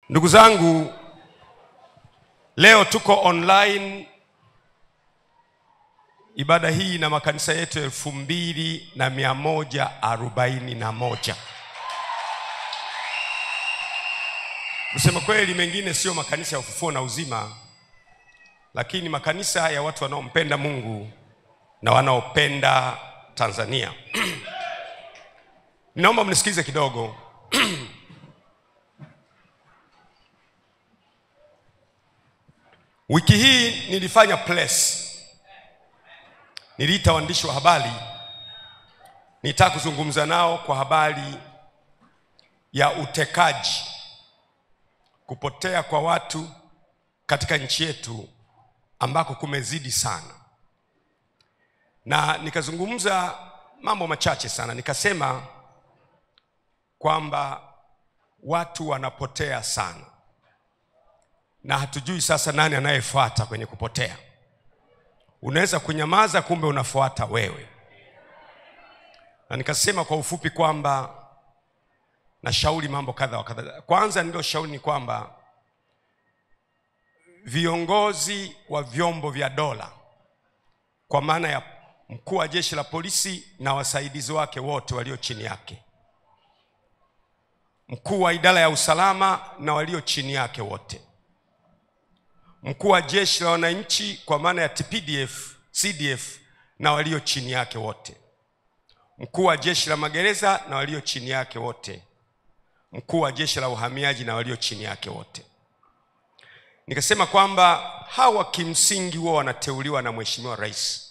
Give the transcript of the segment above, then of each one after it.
Ndugu zangu, leo tuko online ibada hii na makanisa yetu 2141. Kusema kweli, mengine sio makanisa ya ufufuo na uzima, lakini makanisa ya watu wanaompenda Mungu na wanaopenda Tanzania. Ninaomba mnisikize kidogo. Wiki hii nilifanya press. Niliita waandishi wa habari. Nitaka kuzungumza nao kwa habari ya utekaji, kupotea kwa watu katika nchi yetu ambako kumezidi sana. Na nikazungumza mambo machache sana. Nikasema kwamba watu wanapotea sana, na hatujui sasa nani anayefuata kwenye kupotea. Unaweza kunyamaza, kumbe unafuata wewe. Na nikasema kwa ufupi kwamba nashauri mambo kadha wa kadha. Kwanza ndio shauri ni kwamba viongozi wa vyombo vya dola, kwa maana ya mkuu wa jeshi la polisi na wasaidizi wake wote walio chini yake, mkuu wa idara ya usalama na walio chini yake wote, mkuu wa jeshi la wananchi kwa maana ya TPDF, CDF na walio chini yake wote, mkuu wa jeshi la magereza na walio chini yake wote, mkuu wa jeshi la uhamiaji na walio chini yake wote. Nikasema kwamba hawa kimsingi huwa wanateuliwa na Mheshimiwa Rais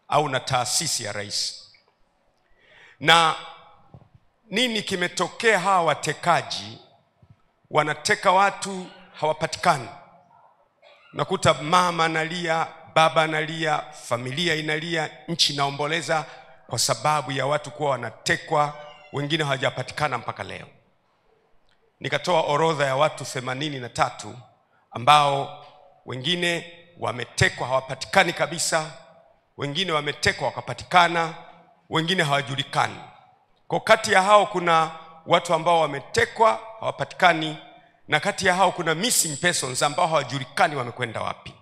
au na taasisi ya rais. Na nini kimetokea? Hawa watekaji wanateka watu, hawapatikani. Nakuta mama analia, baba analia, familia inalia, nchi inaomboleza kwa sababu ya watu kuwa wanatekwa, wengine hawajapatikana mpaka leo. Nikatoa orodha ya watu 83 ambao wengine wametekwa hawapatikani kabisa, wengine wametekwa wakapatikana, wengine hawajulikani. Kwa kati ya hao kuna watu ambao wametekwa hawapatikani, na kati ya hao kuna missing persons ambao hawajulikani wamekwenda wapi.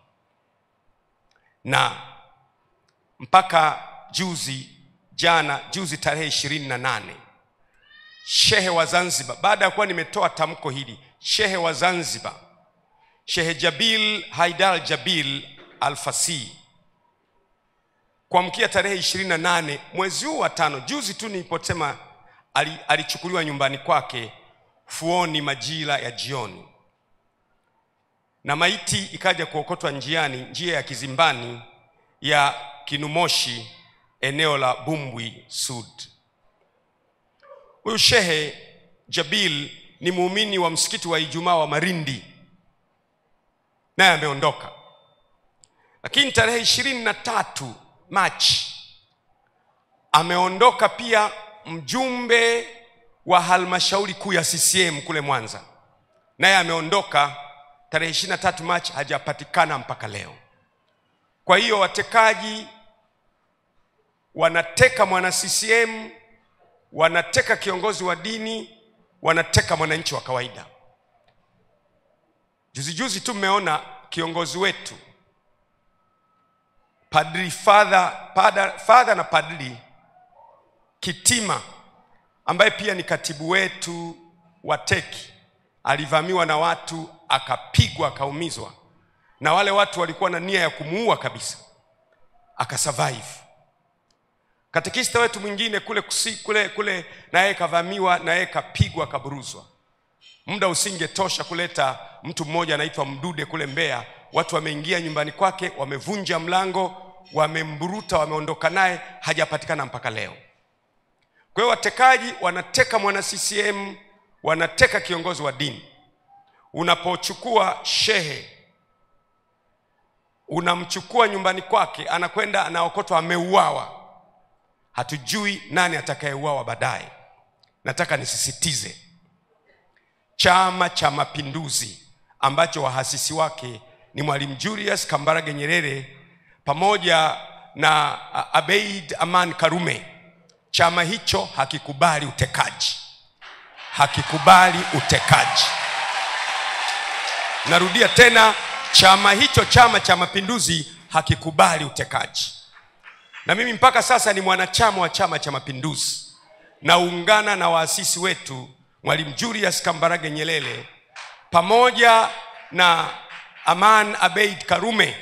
Na mpaka juzi tarehe 28, Shehe wa Zanzibar, baada ya kuwa nimetoa tamko hili, Shehe wa Zanzibar, Shehe Jabil Haidar Jabil Al-Fasi, kuamkia tarehe 28 mwezi huu wa 5, juzi tu niliposema, alichukuliwa nyumbani kwake Fuoni majira ya jioni, na maiti ikaja kuokotwa njiani, njia ya Kizimbani ya Kinumoshi, eneo la Bumbwi Sud. Huyu Shehe Jabil ni muumini wa msikiti wa Ijumaa wa Marindi, naye ameondoka. Lakini tarehe 23 Machi ameondoka pia mjumbe wa halmashauri kuu ya CCM kule Mwanza, naye ameondoka tarehe 23 Machi, hajapatikana mpaka leo. Kwa hiyo watekaji wanateka mwana CCM, wanateka kiongozi wa dini, wanateka mwananchi wa kawaida. Juzi tu mmeona kiongozi wetu Padri Father na Padri Kitima, ambaye pia ni katibu wetu wa teki, alivamiwa na watu, akapigwa, akaumizwa, na wale watu walikuwa na nia ya kumuua kabisa, akasurvive. Katekista wetu mwingine kule naye kavamiwa, naye kapigwa, kaburuzwa. Muda usingetosha kuleta mtu mmoja anaitwa Mdude kule Mbeya, watu wameingia nyumbani kwake, wamevunja mlango, wamemburuta, wameondoka naye, hajapatikana mpaka leo. Kwa hiyo watekaji wanateka mwana CCM, wanateka kiongozi wa dini. Unapochukua shehe, unamchukua nyumbani kwake, anakwenda anaokotwa, ameuawa. Hatujui nani atakayeuawa baadaye. Nataka nisisitize, Chama cha Mapinduzi ambacho wahasisi wake ni Mwalimu Julius Kambarage Nyerere pamoja na Abeid Aman Karume, chama hicho hakikubali utekaji. Hakikubali utekaji. Narudia tena, chama hicho, Chama cha Mapinduzi, hakikubali utekaji. Na mimi mpaka sasa ni mwanachama wa Chama cha Mapinduzi. Naungana na waasisi wetu Mwalimu Julius Kambarage Nyerere pamoja na Aman Abeid Karume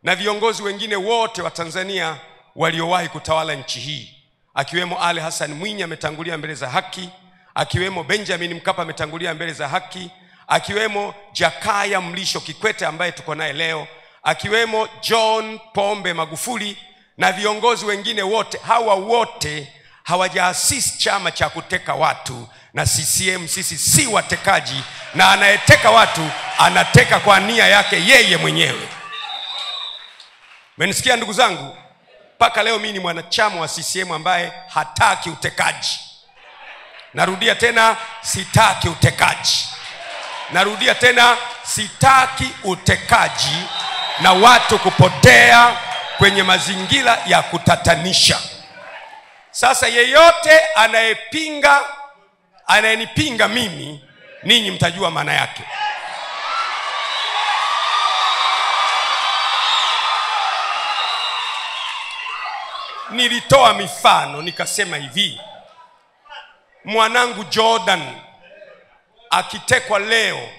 na viongozi wengine wote wa Tanzania waliowahi kutawala nchi hii, akiwemo Ali Hassan Mwinyi ametangulia mbele za haki, akiwemo Benjamin Mkapa ametangulia mbele za haki, akiwemo Jakaya Mlisho Kikwete ambaye tuko naye leo, akiwemo John Pombe Magufuli na viongozi wengine wote. Hawa wote hawajaasisi chama cha kuteka watu, na CCM sisi si watekaji, na anayeteka watu anateka kwa nia yake yeye mwenyewe. Mmenisikia ndugu zangu? Mpaka leo mimi ni mwanachama wa CCM ambaye hataki utekaji. Narudia tena, sitaki utekaji. Narudia tena, sitaki utekaji na watu kupotea kwenye mazingira ya kutatanisha. Sasa yeyote anayenipinga mimi, ninyi mtajua maana yake. Nilitoa mifano nikasema hivi, mwanangu Jordan akitekwa leo,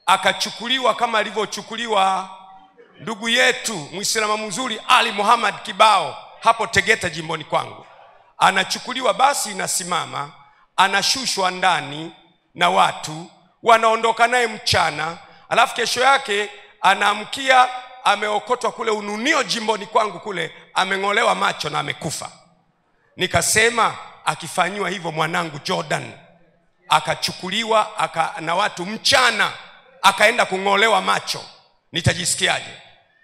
akachukuliwa kama alivyochukuliwa ndugu yetu Muislamu mzuri Ali Muhammad Kibao hapo Tegeta jimboni kwangu, anachukuliwa basi inasimama, anashushwa ndani na watu wanaondoka naye mchana, alafu kesho yake anaamkia ameokotwa kule Ununio jimboni kwangu kule, ameng'olewa macho na amekufa. Nikasema akifanywa hivyo mwanangu Jordan, akachukuliwa na watu mchana, akaenda kung'olewa macho, nitajisikiaje?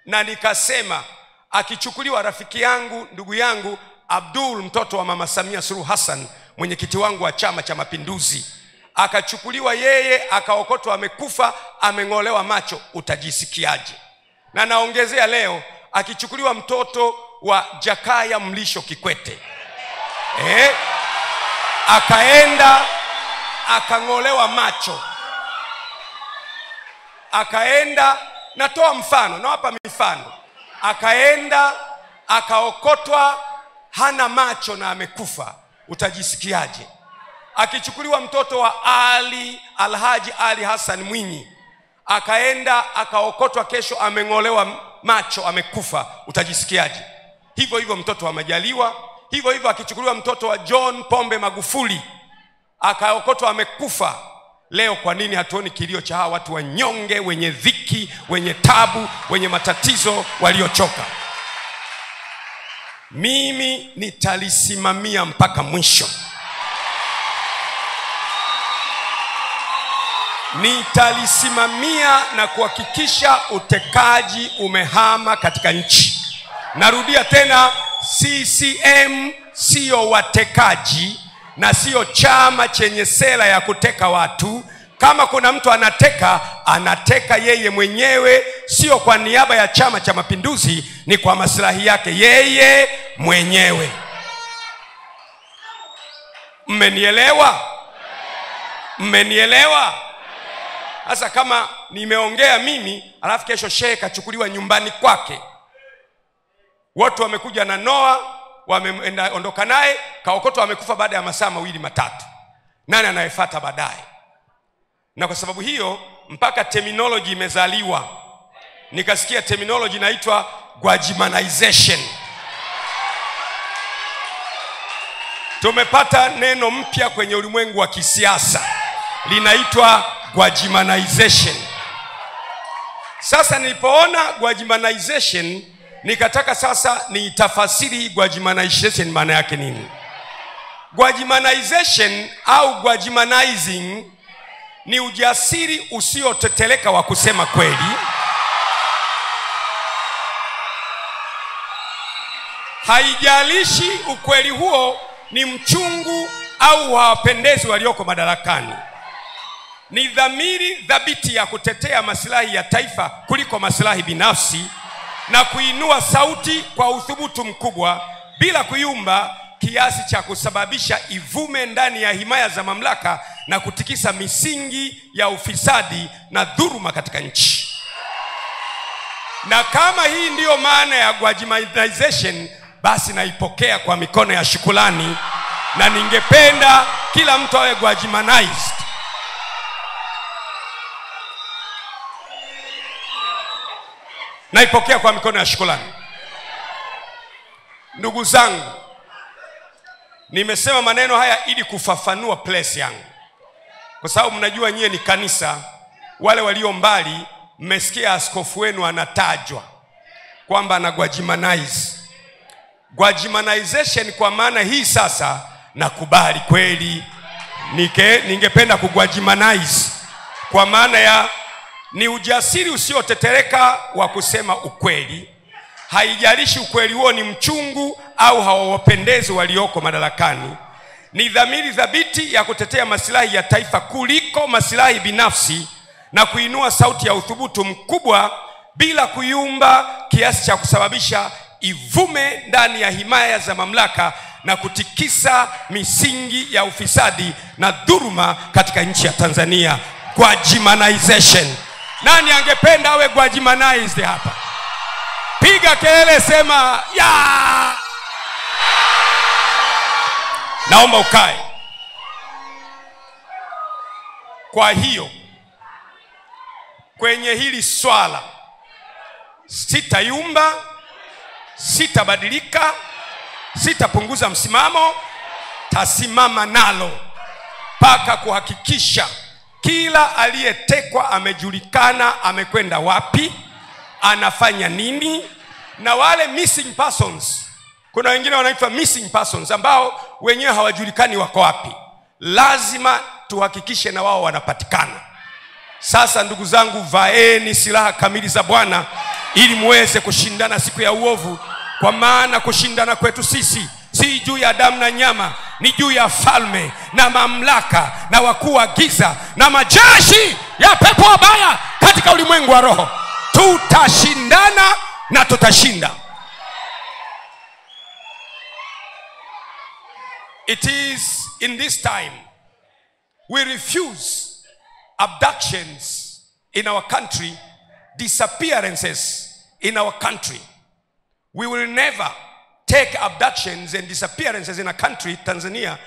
Na nikasema akichukuliwa rafiki yangu, ndugu yangu Abdul, mtoto wa Mama Samia Suluhu Hassan, mwenyekiti wangu wa Chama cha Mapinduzi, akachukuliwa yeye akaokotwa amekufa, ameng'olewa macho, utajisikiaje? Na naongezea leo akichukuliwa mtoto wa Jakaya Mlisho Kikwete, akaenda akang'olewa macho, akaenda, natoa mfano, nawapa mifano, akaenda akaokotwa hana macho na amekufa, utajisikiaje? Akichukuliwa mtoto wa Alhaji Ali Hassan Mwinyi, akaenda akaokotwa kesho ameng'olewa macho amekufa, utajisikiaje? Hivyo hivyo mtoto wa Majaliwa, hivyo hivyo akichukuliwa mtoto wa John Pombe Magufuli, akaokotwa amekufa. Leo kwa nini hatuoni kilio cha hawa watu wanyonge, wenye dhiki, wenye tabu, wenye matatizo, waliochoka? Mimi nitalisimamia mpaka mwisho. Nitalisimamia na kuhakikisha utekaji umehama katika nchi. Narudia tena, CCM sio watekaji na sio chama chenye sera ya kuteka watu. Kama kuna mtu anateka yeye mwenyewe, sio kwa niaba ya Chama cha Mapinduzi, ni kwa maslahi yake yeye mwenyewe. Mmenielewa? Mmenielewa? Sasa kama nimeongea mimi, alafu kesho shehe kachukuliwa nyumbani kwake, watu wamekuja na Noa, wameondoka naye, kaokotwa amekufa baada ya masaa 2-3, nani anayefuata baadaye? Na kwa sababu hiyo mpaka terminology imezaliwa. Nikasikia terminology inaitwa Gwajimanization. Tumepata neno mpya kwenye ulimwengu wa kisiasa, linaitwa Gwajimanization. Sasa nilipoona Gwajimanization, nikataka sasa niitafasiri Gwajimanization maana yake nini. Gwajimanization au Gwajimanizing ni ujasiri usioteteleka wa kusema kweli, haijalishi ukweli huo ni mchungu au hawapendezi walioko madarakani. Ni dhamiri thabiti ya kutetea maslahi ya taifa kuliko maslahi binafsi, na kuinua sauti kwa uthubutu mkubwa bila kuyumba kiasi cha kusababisha ivume ndani ya himaya za mamlaka na kutikisa misingi ya ufisadi na dhuluma katika nchi. Na kama hii ndiyo maana ya Gwajimanization, basi naipokea kwa mikono ya shukrani, na ningependa kila mtu awe Gwajimanized. Naipokea kwa mikono ya shukrani. Ndugu zangu, nimesema maneno haya ili kufafanua place yangu, kwa sababu mnajua nyie ni kanisa. Wale walio mbali mmesikia askofu wenu anatajwa kwamba ana Gwajimanize. Gwajimanization kwa maana hii sasa nakubali kweli, ningependa kugwajimanize, kwa maana ya ni ujasiri usiotetereka wa kusema ukweli. Haijalishi ukweli huo ni mchungu au hawawapendezi walioko madarakani. Ni dhamiri thabiti ya kutetea maslahi ya taifa kuliko maslahi binafsi, na kuinua sauti ya uthubutu mkubwa bila kuyumba kiasi cha kusababisha ivume ndani ya himaya za mamlaka na kutikisa misingi ya ufisadi na dhuluma katika nchi ya Tanzania. Gwajimanization. Nani angependa awe Gwajimanized hapa? Piga kelele, sema ya. Naomba ukae. Kwa hiyo kwenye hili swala sitayumba, sitabadilika, sitapunguza msimamo, tasimama nalo mpaka kuhakikisha kila aliyetekwa amejulikana amekwenda wapi, anafanya nini. Na wale missing persons, kuna wengine wanaitwa missing persons ambao wenyewe hawajulikani wako wapi, lazima tuhakikishe na wao wanapatikana. Sasa ndugu zangu, vaeni silaha kamili za Bwana ili muweze kushindana siku ya uovu, kwa maana kushindana kwetu sisi si juu ya damu na nyama, ni juu ya falme na mamlaka na wakuu wa giza na majeshi ya pepo wabaya katika ulimwengu wa roho. Tutashindana na tutashinda. It is in this time we refuse abductions in our country, disappearances in our country. We will never take abductions and disappearances in a country, Tanzania,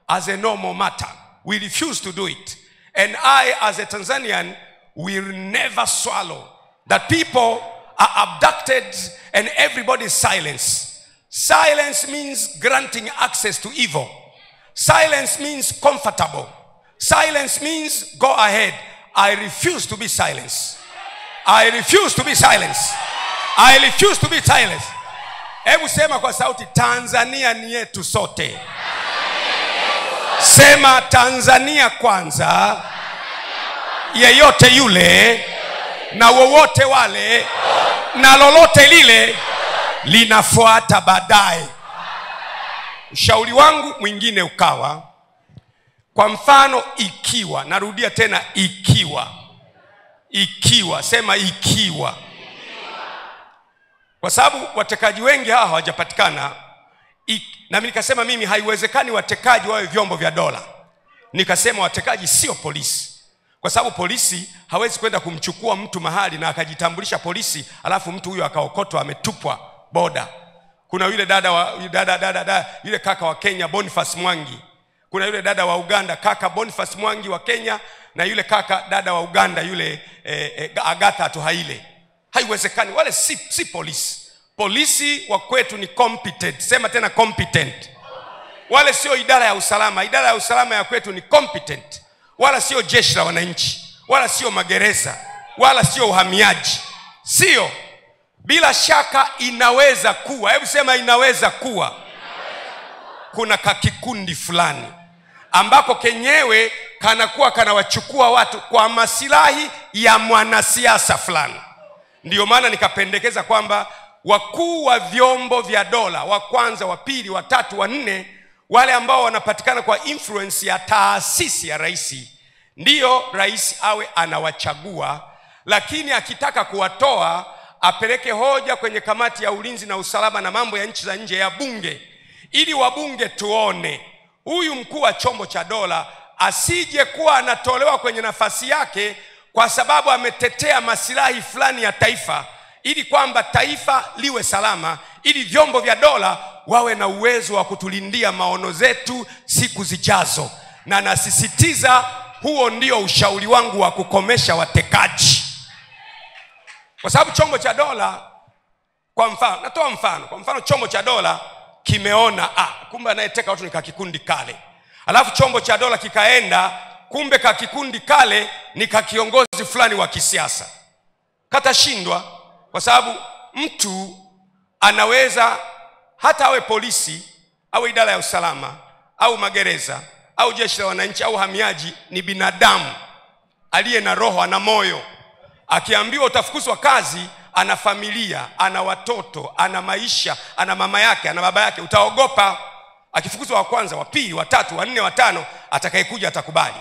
as a normal matter. We refuse to do it. And I, as a Tanzanian, will never swallow that people are abducted and everybody is silenced. Silence means granting access to evil. Silence means comfortable. Silence means go ahead. I refuse to be silenced. I refuse to be silenced. I refuse to be silenced. Hebu sema kwa sauti, Tanzania ni yetu sote. Sema Tanzania kwanza, yeyote yule na wowote wale na lolote lile linafuata baadaye. Ushauri wangu mwingine ukawa, kwa mfano, ikiwa, narudia tena, ikiwa, sema ikiwa. Kwa sababu watekaji wengi hawa hawajapatikana, na mimi nikasema mimi haiwezekani watekaji wawe vyombo vya dola. Nikasema watekaji sio polisi, kwa sababu polisi hawezi kwenda kumchukua mtu mahali na akajitambulisha polisi alafu mtu huyo akaokotwa ametupwa boda. Kuna yule yule kaka wa Kenya Boniface Mwangi. Kuna yule dada wa Uganda kaka Boniface Mwangi wa Kenya, na yule dada wa Uganda yule Agatha Tuhaile. Haiwezekani, wale si polisi. Polisi wa kwetu ni competent. Sema tena competent. Wale sio idara ya usalama. Idara ya usalama ya kwetu ni competent. Wala sio jeshi la wananchi, wala sio magereza, wala sio uhamiaji. Sio. Bila shaka inaweza kuwa, hebu sema inaweza kuwa, kuna kakikundi fulani ambako kenyewe kanakuwa kanawachukua watu kwa maslahi ya mwanasiasa fulani. Ndiyo maana nikapendekeza kwamba wakuu wa vyombo vya dola, wa kwanza, wa pili, wa tatu, wa nne, wale ambao wanapatikana kwa influence ya taasisi ya rais, ndiyo rais awe anawachagua. Lakini akitaka kuwatoa, apeleke hoja kwenye kamati ya ulinzi na usalama na mambo ya nchi za nje ya bunge, ili wabunge tuone huyu mkuu wa chombo cha dola asije kuwa anatolewa kwenye nafasi yake kwa sababu ametetea masilahi fulani ya taifa, ili kwamba taifa liwe salama, ili vyombo vya dola wawe na uwezo wa kutulindia maono zetu siku zijazo. Na nasisitiza, huo ndio ushauri wangu wa kukomesha watekaji. Kwa sababu chombo cha dola, kwa mfano, natoa mfano, kwa mfano chombo cha dola kimeona kumbe anayeteka watu ni kakikundi kale. Alafu chombo cha dola kikaenda, kumbe kakikundi kale ni kakiongozi fulani wa kisiasa. Katashindwa, kwa sababu mtu anaweza hata awe polisi au idara ya usalama au magereza au jeshi la wananchi au hamiaji, ni binadamu aliye na roho, ana moyo. Akiambiwa utafukuzwa kazi, ana familia, ana watoto, ana maisha, ana mama yake, ana baba yake, utaogopa. Akifukuzwa wa kwanza, wa pili, wa tatu, wa nne, wa tano, atakayekuja atakubali.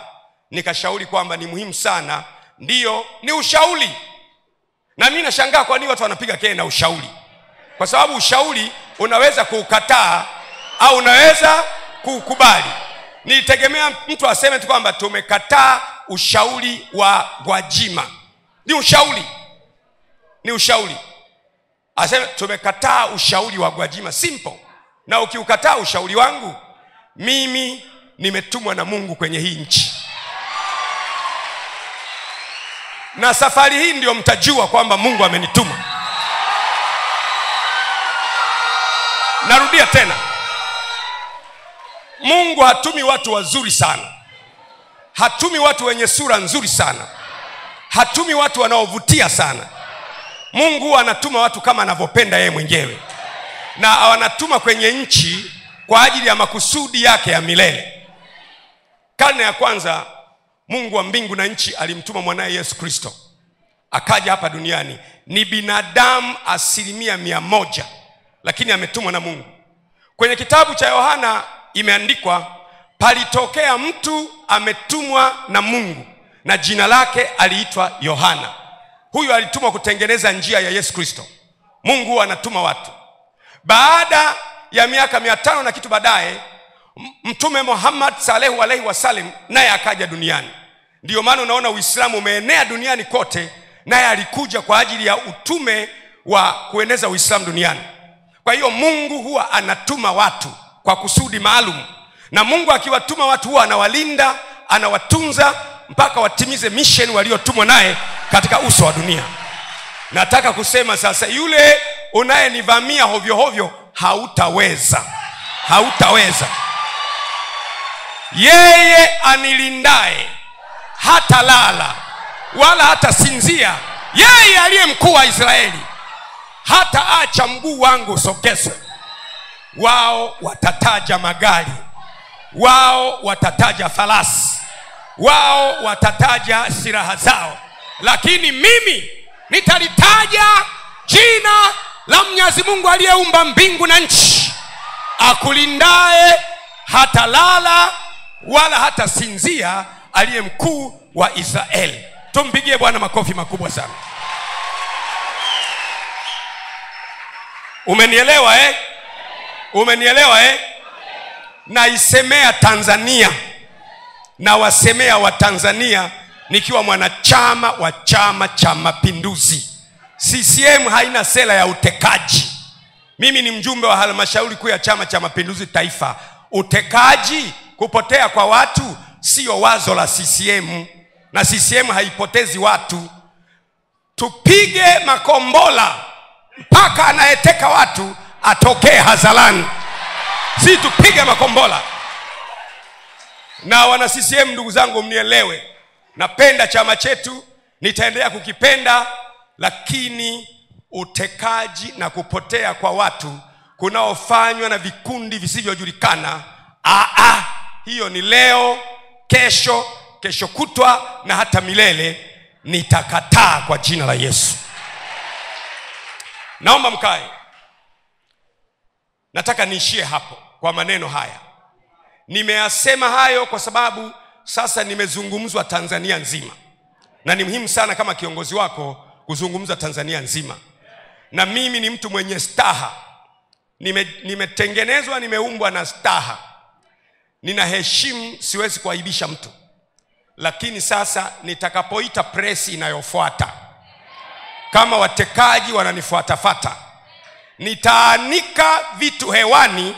Nikashauri kwamba ni muhimu sana, ndiyo ni ushauri. Na mimi nashangaa kwa nini watu wanapiga kelele na ushauri. Kwa sababu ushauri unaweza kuukataa au unaweza kuukubali. Nitegemea mtu aseme tu kwamba tumekataa ushauri wa Gwajima. Ni ushauri. Ni ushauri. Aseme tumekataa ushauri wa Gwajima, simple. Na ukiukataa ushauri wangu, mimi nimetumwa na Mungu kwenye hii nchi. Na safari hii ndio mtajua kwamba Mungu amenituma. Narudia tena. Mungu hatumi watu wazuri sana. Hatumi watu wenye sura nzuri sana. Hatumi watu wanaovutia sana. Mungu anatuma watu kama anavyopenda yeye mwenyewe. Na anatuma kwenye nchi kwa ajili ya makusudi yake ya milele. Karne ya kwanza, Mungu wa mbingu na nchi alimtuma mwanae Yesu Kristo. Akaja hapa duniani. Ni binadamu 100%, lakini ametumwa na Mungu. Kwenye kitabu cha Yohana imeandikwa, palitokea mtu ametumwa na Mungu, na jina lake aliitwa Yohana. Huyu alitumwa kutengeneza njia ya Yesu Kristo. Mungu anatuma watu. Baada ya miaka 500 na kitu baadaye, Mtume Muhammad sallallahu alaihi wasallam naye akaja duniani. Ndiyo maana unaona Uislamu umeenea duniani kote, naye alikuja kwa ajili ya utume wa kueneza Uislamu duniani. Kwa hiyo Mungu huwa anatuma watu kwa kusudi maalum. Na Mungu akiwatuma watu huwa anawalinda, anawatunza mpaka watimize mission waliotumwa naye katika uso wa dunia. Nataka kusema sasa, yule unayenivamia hovyo hovyo, hautaweza. Hautaweza. Yeye anilindaye hata lala wala hata sinzia, yeye aliye mkuu wa Israeli, hata acha mguu wangu usogezwe. Wao watataja magari, wao watataja farasi, wao watataja silaha zao, lakini mimi nitalitaja jina la Mwenyezi Mungu aliyeumba mbingu na nchi, akulindaye hata lala wala hata sinzia, aliye mkuu wa Israeli. Tumpigie Bwana makofi makubwa sana. Umenielewa Umenielewa Naisemea Tanzania na wasemea wa Tanzania nikiwa mwanachama wa Chama cha Mapinduzi. CCM haina sera ya utekaji. Mimi ni mjumbe wa halmashauri kuu ya Chama cha Mapinduzi taifa. Utekaji, kupotea kwa watu, sio wazo la CCM, na CCM haipotezi watu. Tupige makombola mpaka anayeteka watu atokee hadharani. Si tupige makombola. Na wana CCM, ndugu zangu, mnielewe. Napenda chama chetu, nitaendelea kukipenda, lakini utekaji na kupotea kwa watu kunaofanywa na vikundi visivyojulikana, hiyo ni leo, kesho kutwa na hata milele. Nitakataa kwa jina la Yesu. Naomba mkae. Nataka niishie hapo kwa maneno haya. Nimeyasema hayo kwa sababu sasa nimezungumzwa Tanzania nzima, na ni muhimu sana kama kiongozi wako kuzungumza Tanzania nzima. Na mimi ni mtu mwenye staha. Nimetengenezwa, nimeumbwa na staha. Ninaheshimu, siwezi kuaibisha mtu. Lakini sasa nitakapoita press inayofuata, kama watekaji wananifuatafata, nitaanika vitu hewani,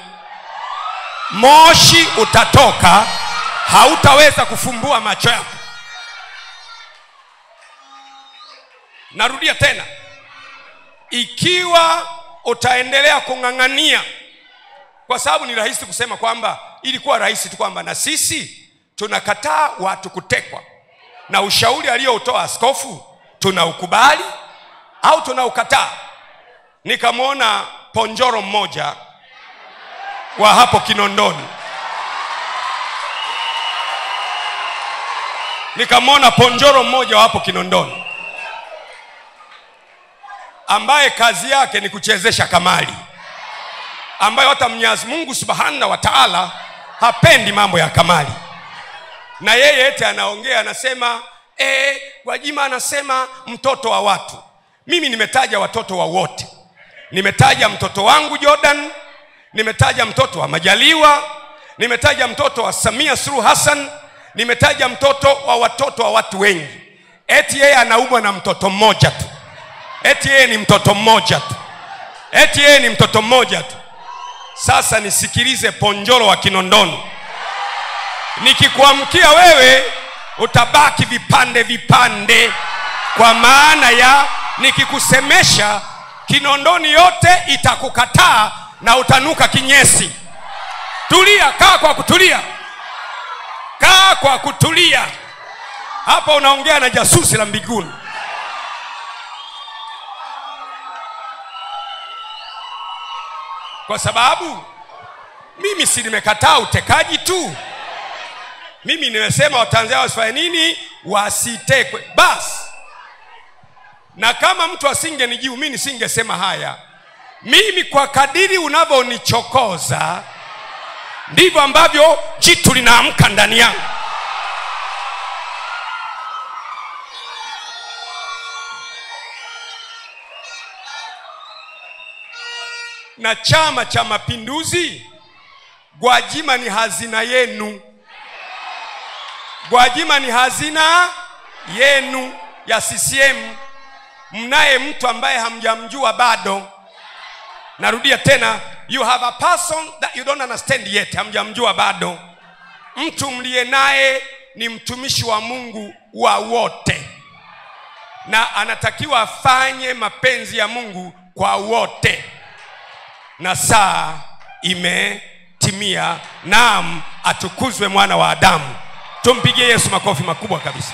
moshi utatoka, hautaweza kufumbua macho yako. Narudia tena, ikiwa utaendelea kung'ang'ania, kwa sababu ni rahisi kusema kwamba, ilikuwa rahisi tu kwamba na sisi tunakataa watu kutekwa, na ushauri aliyoutoa askofu tunaukubali au tunaukataa. Nikamwona ponjoro mmoja wa hapo Kinondoni, ambaye kazi yake ni kuchezesha kamari, ambaye hata Mwenyezi Mungu Subhanahu wa Ta'ala hapendi mambo ya kamari. Na yeye eti anaongea, anasema Gwajima anasema mtoto wa watu. Mimi nimetaja watoto wa wote. Nimetaja mtoto wangu Jordan, nimetaja mtoto wa Majaliwa, nimetaja mtoto wa Samia Suluhu Hassan, nimetaja mtoto wa watoto wa watu wengi. Eti yeye anaumwa na mtoto mmoja tu. Eti yeye ni mtoto mmoja tu. Sasa nisikilize, ponjoro wa Kinondoni, nikikuamkia wewe utabaki vipande vipande, kwa maana ya nikikusemesha Kinondoni yote itakukataa na utanuka kinyesi. Tulia, kaa kwa kutulia. Hapa unaongea na jasusi la mbinguni. Kwa sababu mimi si nimekataa utekaji tu. Mimi nimesema Watanzania wasifanye nini? Wasitekwe. Basi. Na kama mtu asingenijibu, mimi nisingesema haya. Mimi kwa kadiri unavyonichokoza, ndivyo ambavyo jitu linaamka ndani yangu. Na Chama cha Mapinduzi, Gwajima ni hazina yenu. Gwajima ni hazina yenu ya CCM. Mnaye mtu ambaye hamjamjua bado. Narudia tena, you have a person that you don't understand yet. Hamjamjua bado. Mtu mliye naye ni mtumishi wa Mungu wa wote, na anatakiwa afanye mapenzi ya Mungu kwa wote. Na saa imetimia. Naam, atukuzwe mwana wa Adamu. Tumpigie Yesu makofi makubwa kabisa.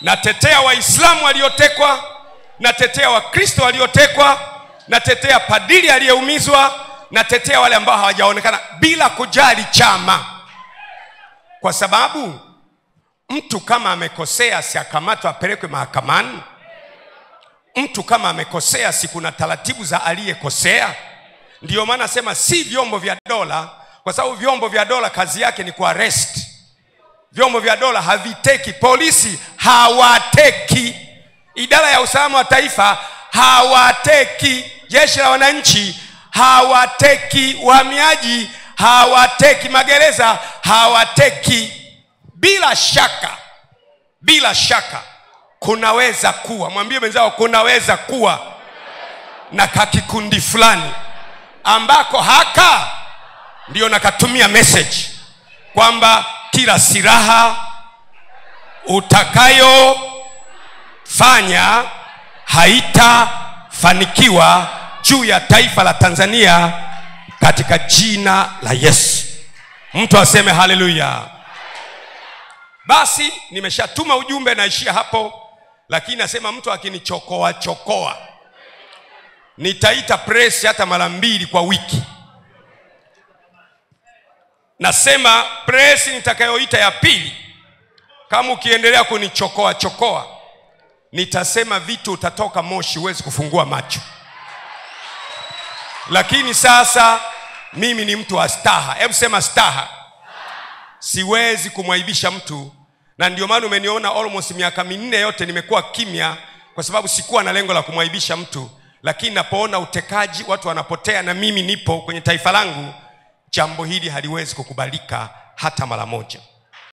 Natetea Waislamu waliotekwa, natetea Wakristo waliotekwa, natetea padiri aliyeumizwa, natetea wale ambao hawajaonekana, bila kujali chama. Kwa sababu mtu kama amekosea, si akamatwe apelekwe mahakamani? Mtu kama amekosea, si kuna taratibu za aliyekosea? Ndio maana nasema si vyombo vya dola, kwa sababu vyombo vya dola kazi yake ni kuarrest. Vyombo vya dola haviteki. Polisi hawateki. Idara ya usalama wa taifa hawateki. Jeshi la wananchi hawateki. Uhamiaji hawateki. Magereza hawateki. Bila shaka kunaweza kuwa, mwambie mwenzao, kunaweza kuwa na kakikundi fulani ambako haka ndio nakatumia message kwamba kila silaha utakayofanya haitafanikiwa juu ya taifa la Tanzania katika jina la Yesu. Mtu aseme haleluya. Basi nimeshatuma ujumbe, naishia hapo. Lakini nasema mtu akinichokoa nitaita press hata mara 2 kwa wiki. Nasema press nitakayoita ya pili, kama ukiendelea kunichokoa nitasema vitu utatoka moshi, huwezi kufungua macho. Lakini sasa mimi ni mtu wa staha. Hebu sema staha. Siwezi kumwaibisha mtu, na ndio maana umeniona almost miaka 4 yote nimekuwa kimya, kwa sababu sikuwa na lengo la kumwaibisha mtu. Lakini napoona utekaji, watu wanapotea, na mimi nipo kwenye taifa langu, jambo hili haliwezi kukubalika hata mara moja.